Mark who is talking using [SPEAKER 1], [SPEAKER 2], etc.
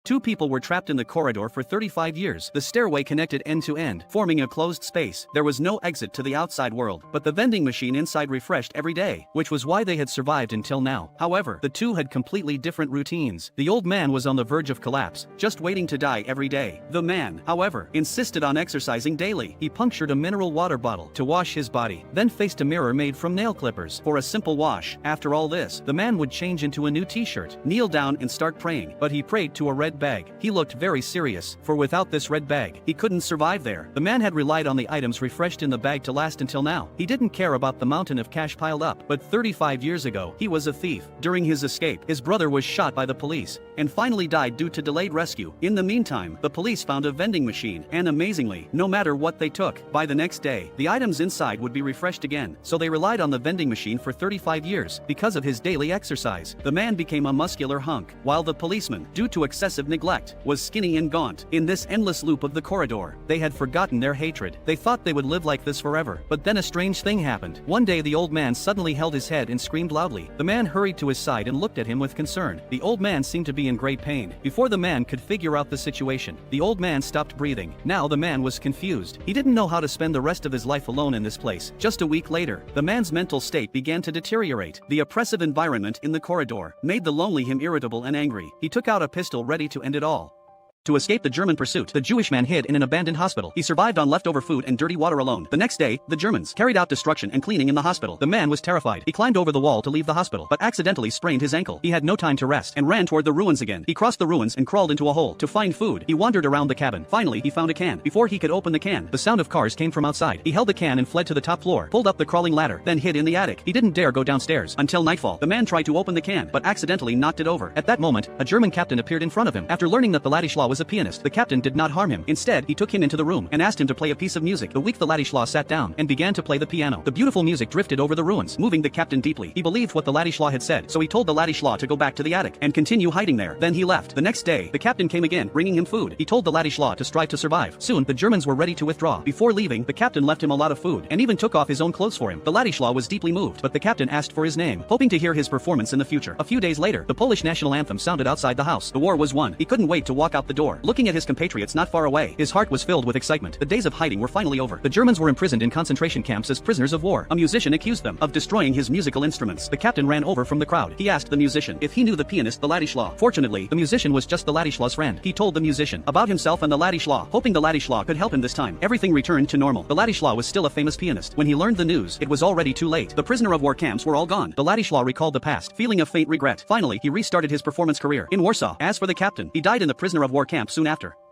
[SPEAKER 1] Two people were trapped in the corridor for 35 years. The stairway connected end to end, forming a closed space. There was no exit to the outside world, but the vending machine inside refreshed every day, which was why they had survived until now. However, the two had completely different routines. The old man was on the verge of collapse, just waiting to die every day. The man, however, insisted on exercising daily. He punctured a mineral water bottle to wash his body, then faced a mirror made from nail clippers for a simple wash. After all this, the man would change into a new t-shirt, kneel down and start praying, but he prayed to a red bag. He looked very serious, for without this red bag, he couldn't survive there. The man had relied on the items refreshed in the bag to last until now. He didn't care about the mountain of cash piled up, but 35 years ago, he was a thief. During his escape, his brother was shot by the police, and finally died due to delayed rescue. In the meantime, the police found a vending machine, and amazingly, no matter what they took, by the next day, the items inside would be refreshed again. So they relied on the vending machine for 35 years. Because of his daily exercise, the man became a muscular hunk, while the policeman, due to excessive neglect, was skinny and gaunt. In this endless loop of the corridor, they had forgotten their hatred. They thought they would live like this forever. But then a strange thing happened. One day the old man suddenly held his head and screamed loudly. The man hurried to his side and looked at him with concern. The old man seemed to be in great pain. Before the man could figure out the situation, the old man stopped breathing. Now the man was confused. He didn't know how to spend the rest of his life alone in this place. Just a week later, the man's mental state began to deteriorate. The oppressive environment in the corridor made the lonely him irritable and angry. He took out a pistol ready to end it all. To escape the German pursuit, the Jewish man hid in an abandoned hospital. He survived on leftover food and dirty water alone. The next day, the Germans carried out destruction and cleaning in the hospital. The man was terrified. He climbed over the wall to leave the hospital, but accidentally sprained his ankle. He had no time to rest and ran toward the ruins again. He crossed the ruins and crawled into a hole to find food. He wandered around the cabin. Finally, he found a can. Before he could open the can, the sound of cars came from outside. He held the can and fled to the top floor, pulled up the crawling ladder, then hid in the attic. He didn't dare go downstairs until nightfall. The man tried to open the can, but accidentally knocked it over. At that moment, a German captain appeared in front of him. After learning that the Ladislaw was a pianist, the captain did not harm him. Instead, he took him into the room and asked him to play a piece of music. The weak the Ladislaw sat down and began to play the piano. The beautiful music drifted over the ruins, moving the captain deeply. He believed what the Ladislaw had said, so he told the Ladislaw to go back to the attic and continue hiding there. Then he left. The next day, the captain came again, bringing him food. He told the Ladislaw to strive to survive. Soon, the Germans were ready to withdraw. Before leaving, the captain left him a lot of food and even took off his own clothes for him. The Ladislaw was deeply moved, but the captain asked for his name, hoping to hear his performance in the future. A few days later, the Polish national anthem sounded outside the house. The war was won. He couldn't wait to walk out the door. Looking at his compatriots not far away, his heart was filled with excitement. The days of hiding were finally over. The Germans were imprisoned in concentration camps as prisoners of war. A musician accused them of destroying his musical instruments. The captain ran over from the crowd. He asked the musician if he knew the pianist the Ladislaw. Fortunately, the musician was just the Ladislaw's friend. He told the musician about himself and the Ladislaw, hoping the Ladislaw could help him this time. Everything returned to normal. The Ladislaw was still a famous pianist. When he learned the news, it was already too late. The prisoner of war camps were all gone. The Ladislaw recalled the past, feeling a faint regret. Finally, he restarted his performance career in Warsaw. As for the captain, he died in the prisoner of war camp soon after.